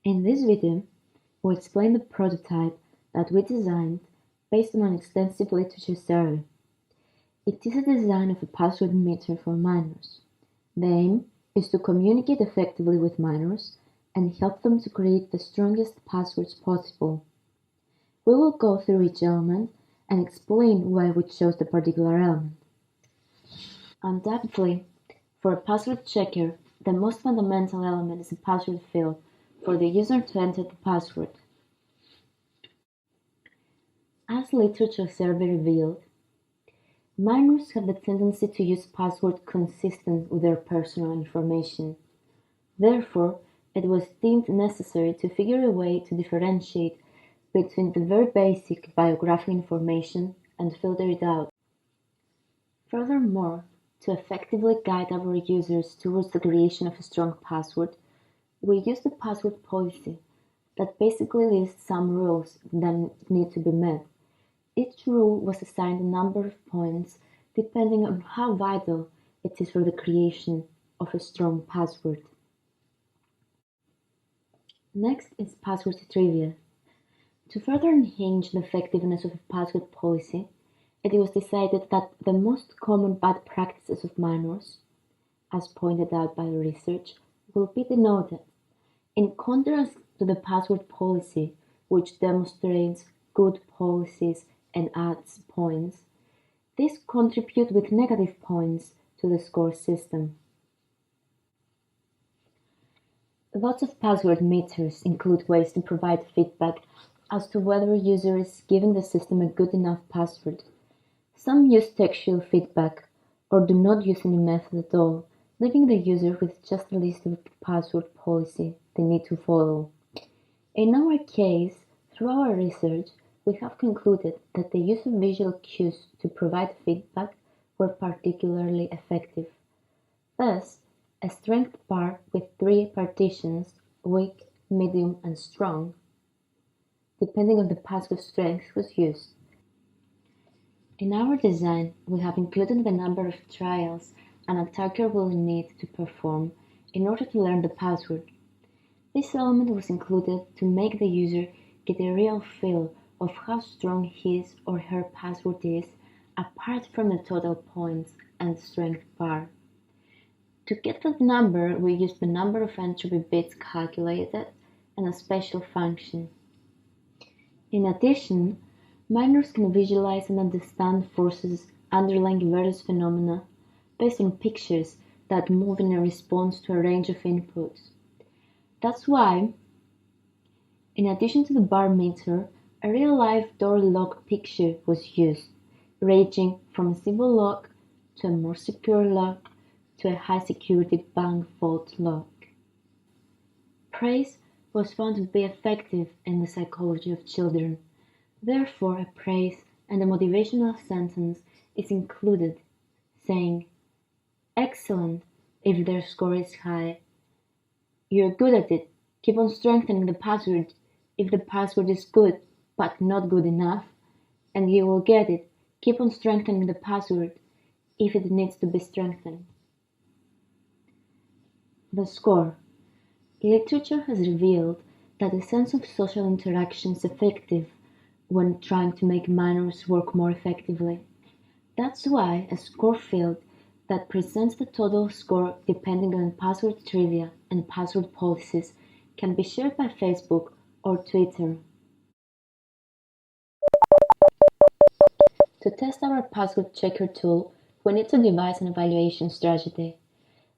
In this video, we'll explain the prototype that we designed based on an extensive literature survey. It is a design of a password meter for minors. The aim is to communicate effectively with minors and help them to create the strongest passwords possible. We will go through each element and explain why we chose the particular element. Undoubtedly, for a password checker, the most fundamental element is a password field for the user to enter the password. As literature survey revealed, minors have the tendency to use passwords consistent with their personal information. Therefore, it was deemed necessary to figure a way to differentiate between the very basic biographic information and filter it out. Furthermore, to effectively guide our users towards the creation of a strong password, we used a password policy that basically lists some rules that need to be met. Each rule was assigned a number of points depending on how vital it is for the creation of a strong password. Next is password trivia. To further enhance the effectiveness of a password policy, it was decided that the most common bad practices of minors, as pointed out by the research, will be denoted, in contrast to the password policy, which demonstrates good policies and adds points. These contribute with negative points to the score system. Lots of password meters include ways to provide feedback as to whether a user is giving the system a good enough password. Some use textual feedback or do not use any method at all, leaving the user with just a list of the password policy they need to follow. In our case, through our research, we have concluded that the use of visual cues to provide feedback were particularly effective. Thus, a strength bar with 3 partitions, weak, medium, and strong, depending on the password strength, was used. In our design, we have included the number of trials an attacker will need to perform in order to learn the password. This element was included to make the user get a real feel of how strong his or her password is apart from the total points and strength bar. To get that number, we used the number of entropy bits calculated and a special function. In addition, minors can visualize and understand forces underlying various phenomena based on pictures that move in a response to a range of inputs. That's why, in addition to the bar meter, a real-life door lock picture was used, ranging from a simple lock to a more secure lock to a high-security bank vault lock. Praise was found to be effective in the psychology of children. Therefore, a praise and a motivational sentence is included, saying, "Excellent" if their score is high. "You're good at it. Keep on strengthening the password if the password is good but not good enough, and you will get it. Keep on strengthening the password if it needs to be strengthened." The score. Literature has revealed that a sense of social interaction is effective when trying to make minors work more effectively. That's why a score field that presents the total score depending on password trivia and password policies can be shared by Facebook or Twitter. To test our password checker tool, we need to devise an evaluation strategy.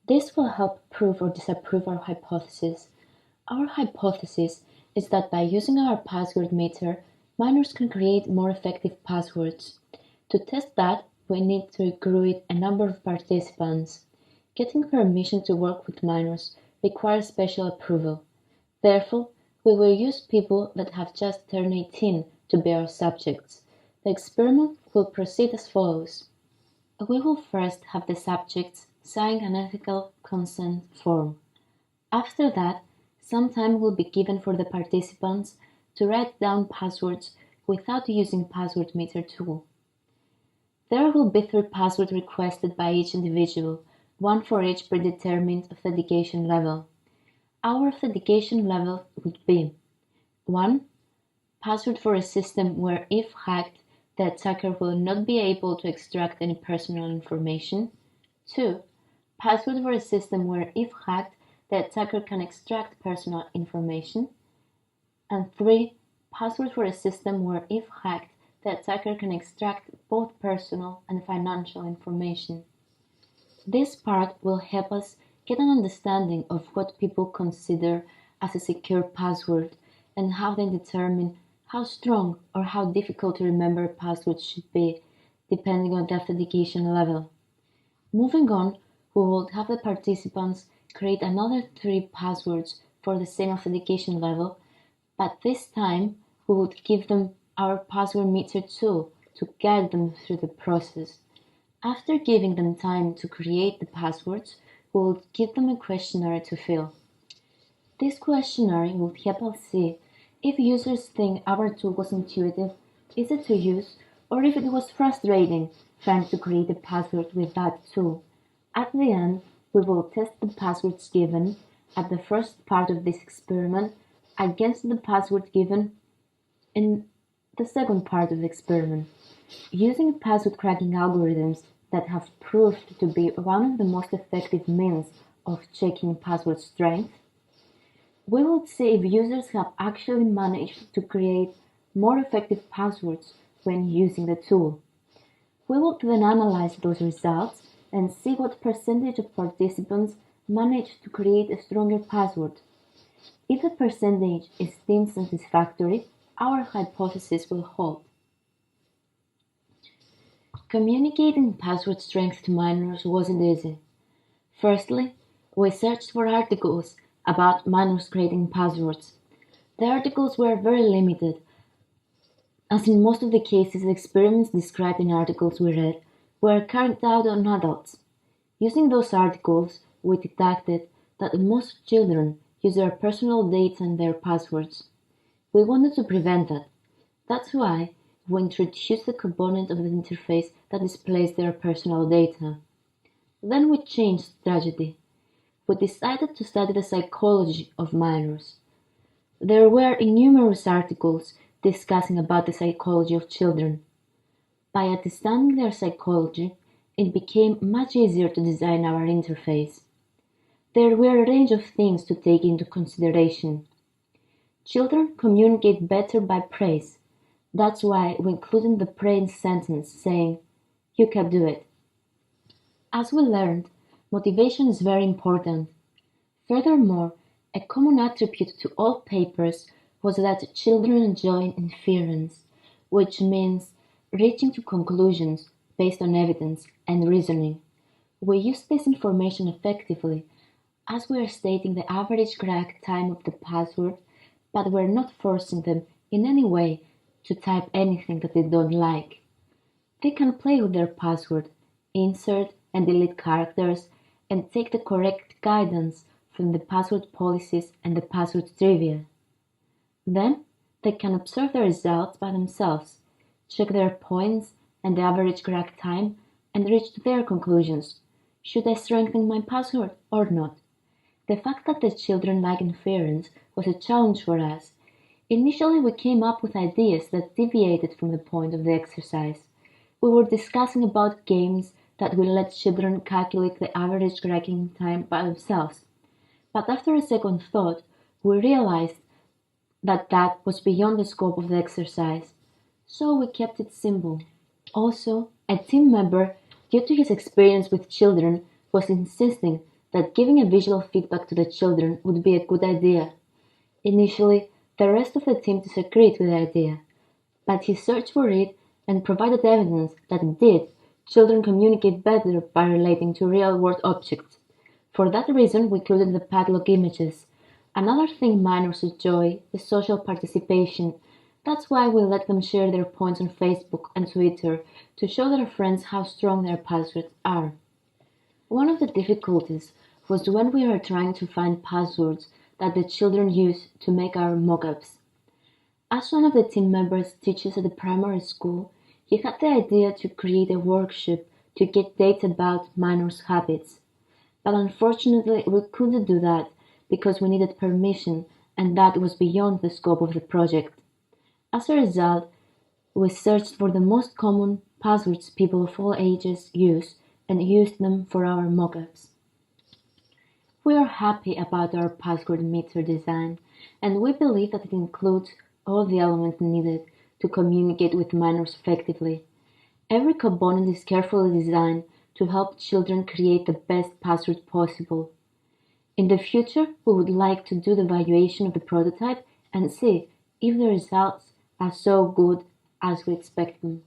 This will help prove or disapprove our hypothesis. Our hypothesis is that by using our password meter, minors can create more effective passwords. To test that, we need to recruit a number of participants. Getting permission to work with minors requires special approval. Therefore, we will use people that have just turned 18 to be our subjects. The experiment will proceed as follows. We will first have the subjects sign an ethical consent form. After that, some time will be given for the participants to write down passwords without using password meter tool. There will be 3 passwords requested by each individual, one for each predetermined authentication level. Our authentication level would be 1. Password for a system where if hacked, the attacker will not be able to extract any personal information. 2. Password for a system where if hacked, the attacker can extract personal information. And 3. Password for a system where if hacked, the attacker can extract both personal and financial information. This part will help us get an understanding of what people consider as a secure password and how they determine how strong or how difficult to remember passwords should be, depending on the authentication level. Moving on, we will have the participants create another 3 passwords for the same authentication level, but this time we would give them our password meter tool to guide them through the process. After giving them time to create the passwords, we will give them a questionnaire to fill. This questionnaire will help us see if users think our tool was intuitive, easy to use, or if it was frustrating trying to create a password with that tool. At the end, we will test the passwords given at the first part of this experiment against the password given in the second part of the experiment. Using password cracking algorithms that have proved to be one of the most effective means of checking password strength, we will see if users have actually managed to create more effective passwords when using the tool. We will then analyze those results and see what percentage of participants managed to create a stronger password. If the percentage is deemed satisfactory, our hypothesis will hold. Communicating password strength to minors wasn't easy. Firstly, we searched for articles about minors creating passwords. The articles were very limited, as in most of the cases the experiments described in articles we read were carried out on adults. Using those articles, we detected that most children use their personal data and their passwords. We wanted to prevent that. That's why we introduced the component of the interface that displays their personal data. Then we changed strategy. We decided to study the psychology of minors. There were numerous articles discussing about the psychology of children. By understanding their psychology, it became much easier to design our interface. There were a range of things to take into consideration. Children communicate better by praise. That's why we included the praise sentence saying, "You can do it." As we learned, motivation is very important. Furthermore, a common attribute to all papers was that children enjoy inference, which means reaching to conclusions based on evidence and reasoning. We use this information effectively, as we are stating the average crack time of the password, but we're not forcing them in any way to type anything that they don't like. They can play with their password, insert and delete characters, and take the correct guidance from the password policies and the password trivia. Then, they can observe the results by themselves, check their points and the average crack time, and reach to their conclusions. Should I strengthen my password or not? The fact that the children like inference was a challenge for us. Initially, we came up with ideas that deviated from the point of the exercise. We were discussing about games that will let children calculate the average cracking time by themselves. But after a second thought, we realized that that was beyond the scope of the exercise, so we kept it simple. Also, a team member, due to his experience with children, was insisting that giving a visual feedback to the children would be a good idea. Initially, the rest of the team disagreed with the idea, but he searched for it and provided evidence that indeed children communicate better by relating to real-world objects. For that reason, we included the padlock images. Another thing minors enjoy is social participation. That's why we let them share their points on Facebook and Twitter to show their friends how strong their passwords are. One of the difficulties was when we were trying to find passwords that the children use to make our mockups. As one of the team members teaches at the primary school, he had the idea to create a workshop to get data about minors' habits. But unfortunately, we couldn't do that because we needed permission and that was beyond the scope of the project. As a result, we searched for the most common passwords people of all ages use and used them for our mockups. We are happy about our password meter design, and we believe that it includes all the elements needed to communicate with minors effectively. Every component is carefully designed to help children create the best password possible. In the future, we would like to do the evaluation of the prototype and see if the results are so good as we expect them.